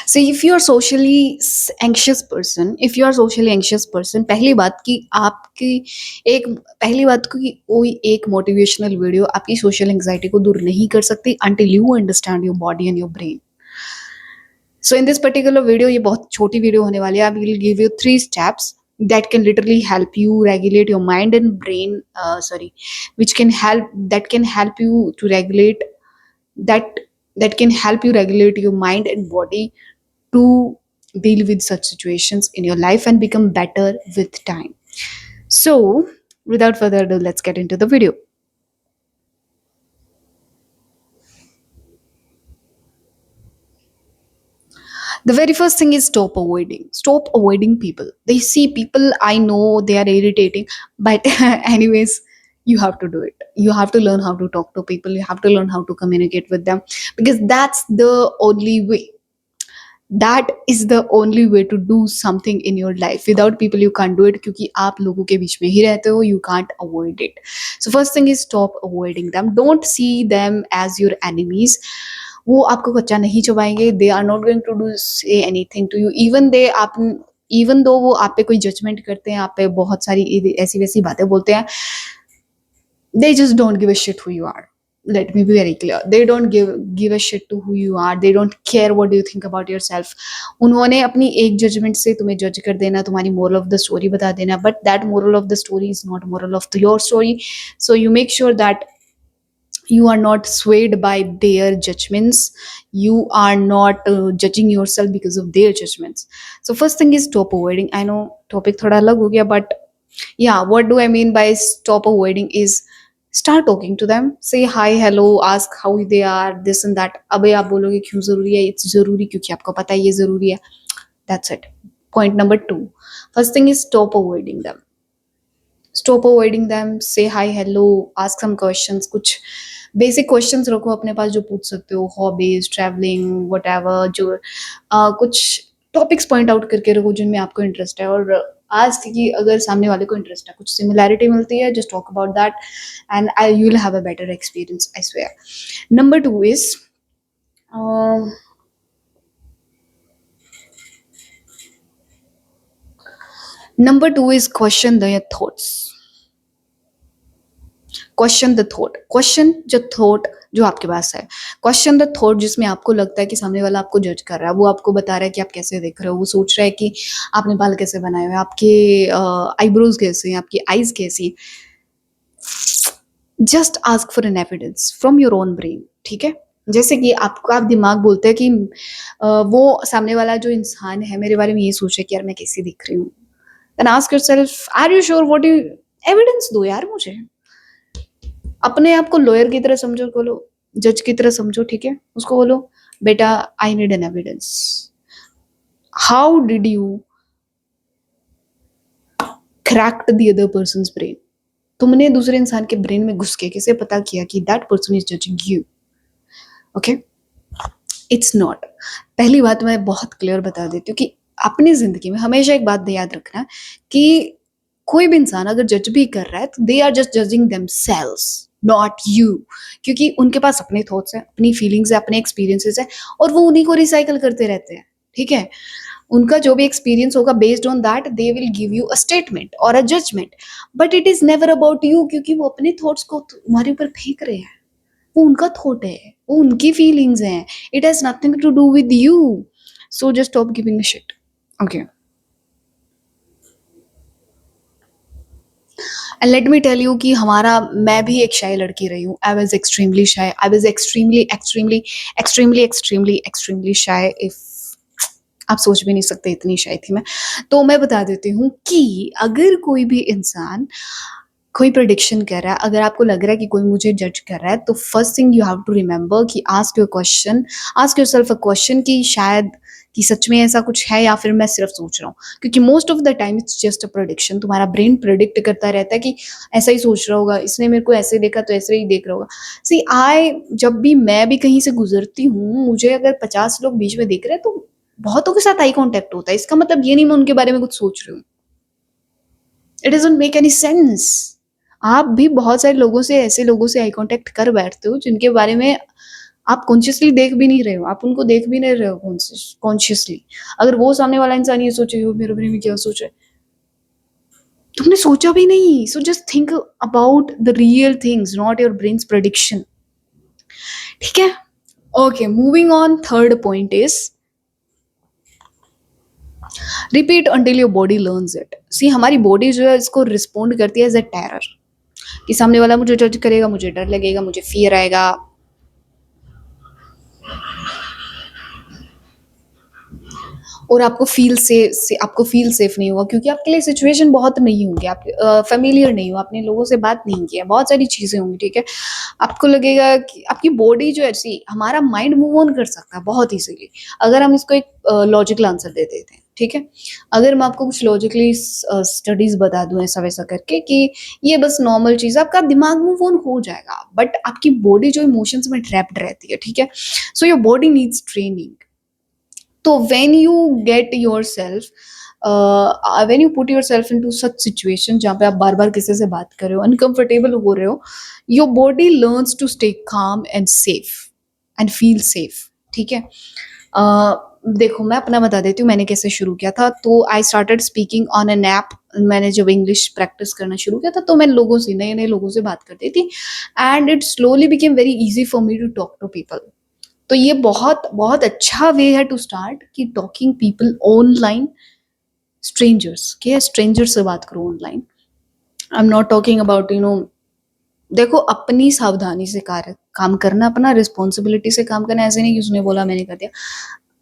So if you are socially anxious person, पहली बात को कि कोई एक मोटिवेशनल वीडियो आपकी सोशल एंग्जाइटी को दूर नहीं कर सकती until you understand your body and your brain. So in this particular video, ये बहुत छोटी वीडियो होने वाली है. I will give you 3 steps that can literally help you regulate your mind and brain. That can help you to regulate that that can help you regulate your mind and body to deal with such situations in your life and become better with time. So, without further ado, let's get into the video. The very first thing is stop avoiding. Stop avoiding people. They see people, I know they are irritating, but anyways, you have to do it. You have to learn how to talk to people. You have to learn how to communicate with them because that's the only way. That is the only way to do something in your life. Without people you can't do it क्योंकि आप लोगों के बीच में ही रहते हो. You can't avoid it. So first thing is stop avoiding them. Don't see them as your enemies. वो आपको कच्चा नहीं चबाएंगे. They are not going to do say anything to you. Even though वो आप पे कोई जजमेंट करते हैं, आप पे बहुत सारी ऐसी वैसी बातें बोलते हैं, they just don't give a shit who you are. Let me be very clear. They don't give a shit to who you are. They don't care what you think about yourself. उन्होंने अपनी एक judgement से तुम्हें जज कर देना, तुम्हारी moral of the story बता देना, but that moral of the story is not moral of your story. So you make sure that you are not swayed by their judgments. You are not judging yourself because of their judgments. So first thing is stop avoiding. I know topic थोड़ा अलग हो गया, but yeah, what do I mean by stop avoiding is start talking to them. Say hi, hello, ask how they are, this and that. अबे आप बोलोगे क्यों जरूरी है? It's जरूरी क्योंकि आपको पता है ये जरूरी है. That's it. Point number 2. First thing is stop avoiding them. Stop avoiding them. Say hi, hello, ask some questions. कुछ बेसिक क्वेश्चंस रखो अपने पास जो पूछ सकते हो. हॉबीज, ट्रैवलिंग, वट जो कुछ टॉपिक्स पॉइंट आउट करके रखो जिनमें आपको इंटरेस्ट है. और आज कि अगर सामने वाले को इंटरेस्ट है, कुछ सिमिलैरिटी मिलती है, just talk about that and you will have a better experience, I swear. Number 2 is question the thoughts. Question the thought. Question जो थॉट जो आपके पास है. क्वेश्चन द थॉट जिसमें आपको लगता है कि सामने वाला आपको जज कर रहा है, वो आपको बता रहा है कि आप कैसे देख रहे हो, वो सोच रहा है कि आपने बाल कैसे बनाए हुए, आपके आईब्रोज कैसे हैं, आपकी आईज कैसी. Just ask for an evidence from your own brain. ठीक है, जैसे कि आपका दिमाग बोलता है कि वो सामने वाला जो इंसान है मेरे बारे में ये सोच रहा है कि यार मैं कैसी दिख रही हूँ. Then ask yourself, are you sure? What you evidence दो यार मुझे. अपने आप को लॉयर की तरह समझो, बोलो जज की तरह समझो. ठीक है, उसको बोलो बेटा I need an evidence. How did you cracked the other persons brain? तुमने दूसरे इंसान के ब्रेन में घुस के कैसे पता किया कि that person is judging you? Okay, it's not. पहली बात मैं बहुत क्लियर बता देती हूँ कि अपनी जिंदगी में हमेशा एक बात याद रखना कि कोई भी इंसान अगर जज भी कर रहा है तो they are just judging themselves, not you. क्योंकि उनके पास अपने थॉट्स हैं, अपनी फीलिंग्स है, अपने एक्सपीरियंसेस है, और वो उन्हीं को रिसाइकल करते रहते हैं. ठीक है, उनका जो भी एक्सपीरियंस होगा based on that they will give you a statement और a judgement, but it is never about you. क्योंकि वो अपने थॉट्स को तुम्हारे ऊपर फेंक रहे हैं. वो उनका थॉट है, वो उनकी फीलिंग्स हैं. It has nothing to do with you. So just stop giving a shit. Okay, and let me tell you कि मैं भी एक शाय लड़की रही हूँ. I was extremely shy. I was extremely extremely extremely extremely extremely shy. If आप सोच भी नहीं सकते इतनी शाय थी मैं. तो मैं बता देती हूँ कि अगर कोई भी इंसान कोई प्रेडिक्शन कर रहा है, अगर आपको लग रहा है कि कोई मुझे जज कर रहा है, तो first thing you have to remember कि आस्क योरसेल्फ अ क्वेश्चन कि शायद कि सच में ऐसा कुछ है या फिर मैं सिर्फ सोच रहा हूँ. क्योंकि most of the time it's just a prediction. तुम्हारा ब्रेन प्रेडिक्ट करता रहता है कि ऐसा ही सोच रहा होगा, इसने मेरे को ऐसे देखा तो ऐसे ही देख रहा होगा. सी जब भी मैं भी कहीं से गुजरती हूँ, मुझे अगर 50 लोग बीच में देख रहे हैं तो बहुतों के साथ आई कांटेक्ट होता है. इसका मतलब ये नहीं मैं उनके बारे में कुछ सोच रही हूँ. It doesn't make any sense. आप भी बहुत सारे लोगों से ऐसे लोगों से आई कांटेक्ट कर बैठते हो जिनके बारे में आप कॉन्शियसली देख भी नहीं रहे हो, आप उनको देख भी नहीं रहे हो कॉन्शियसली। अगर वो सामने वाला इंसान ये सोचे हो मेरे बारे में क्या सोच रहा है, तुमने सोचा भी नहीं। So just think about the real things, not your brains prediction. ठीक है, okay, moving on. Third point is repeat until your body learns it. See हमारी बॉडी जो है इसको रिस्पॉन्ड करती है एज अ टेरर, कि सामने वाला मुझे जज करेगा, मुझे डर लगेगा, मुझे फियर आएगा। और आपको फील सेफ नहीं होगा, क्योंकि आपके लिए सिचुएशन बहुत नहीं होंगे, आप फेमिलियर नहीं हो, आपने लोगों से बात नहीं किया, बहुत सारी चीजें होंगी। ठीक है, आपको लगेगा कि आपकी बॉडी जो है, सी हमारा माइंड मूव ऑन कर सकता है बहुत इजीली, अगर हम इसको एक लॉजिकल आंसर दे देते हैं। ठीक है, अगर मैं आपको कुछ लॉजिकली स्टडीज बता दूं ऐसा वैसा करके कि ये बस नॉर्मल चीज है, आपका दिमाग मूव ऑन हो जाएगा, बट आपकी बॉडी जो इमोशंस में ट्रैप्ड रहती है। ठीक है, so your body needs training. तो when you get yourself when you put yourself into such situation जहाँ पे आप बार बार किसी से बात कर रहे हो, अनकंफर्टेबल हो रहे हो, your body learns to stay calm and safe and feel safe। ठीक है, देखो मैं अपना बता देती हूँ मैंने कैसे शुरू किया था। तो आई started speaking on an app. मैंने जब इंग्लिश प्रैक्टिस करना शुरू किया था तो मैं लोगों से, नए नए लोगों से बात करती थी, and it slowly became very easy for me to talk to people. तो ये बहुत बहुत अच्छा वे है टू स्टार्ट कि टॉकिंग पीपल ऑनलाइन, स्ट्रेंजर्स के, स्ट्रेंजर से बात करो online. I am not talking about देखो अपनी सावधानी से कार्य काम करना, अपना रिस्पॉन्सिबिलिटी से काम करना, ऐसे नहीं कि उसने बोला मैंने कर दिया।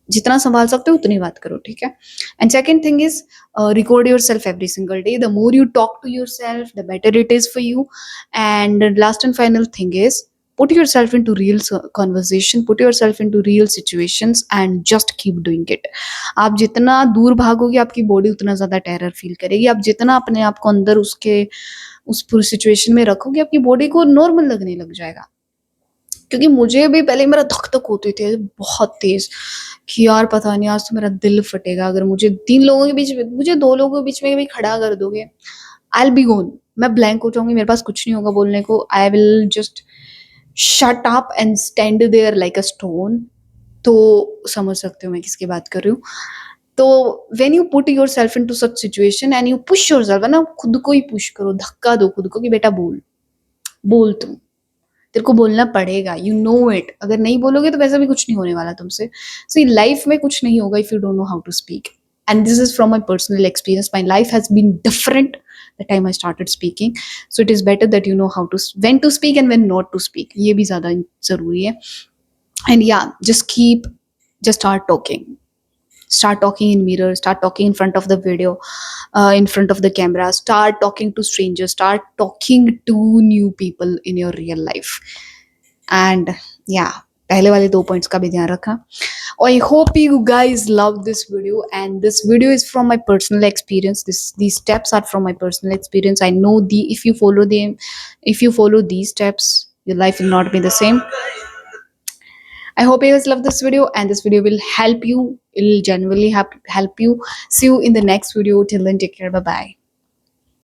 जितना संभाल सकते हो उतनी बात करो। ठीक है, and second thing is record yourself every single day. The more you talk to yourself the better it is for you. And last and final thing is put yourself into real conversation, put yourself into real situations and just keep doing it। आप जितना दूर भागोगे आपकी body उतना ज्यादा terror feel करेगी। आप जितना अपने आप को अंदर उस पूरी सिचुएशन में रखोगे आपकी बॉडी को नॉर्मल लगने लग जाएगा। क्योंकि मुझे भी पहले मेरा धक धक होती थी बहुत तेज कि यार पता नहीं आज तो मेरा दिल फटेगा, अगर मुझे 2 लोगों के बीच में भी खड़ा कर दोगे, आई विल बी गोन, मैं ब्लैंक हो जाऊंगी, मेरे पास कुछ नहीं होगा बोलने को। I will just shut up and stand there like a stone. तो समझ सकते हो मैं किसकी बात कर रही हूँ। तो when you put yourself into such situation and you push yourself, है ना, खुद को ही पुश करो, धक्का दो खुद को कि बेटा बोल, बोल तुम, तेरे को बोलना पड़ेगा, यू नो इट। अगर नहीं बोलोगे तो वैसा भी कुछ नहीं होने वाला तुमसे। सो लाइफ में कुछ नहीं होगा if you don't know how to speak. And this is from my personal experience, my life has been different the time I started speaking. So it is better that you know how to when to speak and when not to speak, ये भी ज्यादा जरूरी है। And या just start talking in mirror, start talking in front of the video, in front of the camera, start talking to strangers, start talking to new people in your real life। And या पहले वाले 2 points का भी ध्यान रखना। I hope you guys love this video, and this video is from my personal experience. these steps are from my personal experience। I know if you follow them, if you follow these steps, your life will not be the same। I hope you guys love this video, and this video will help you, it will genuinely help you. See you in the next video. Till then, take care, bye bye।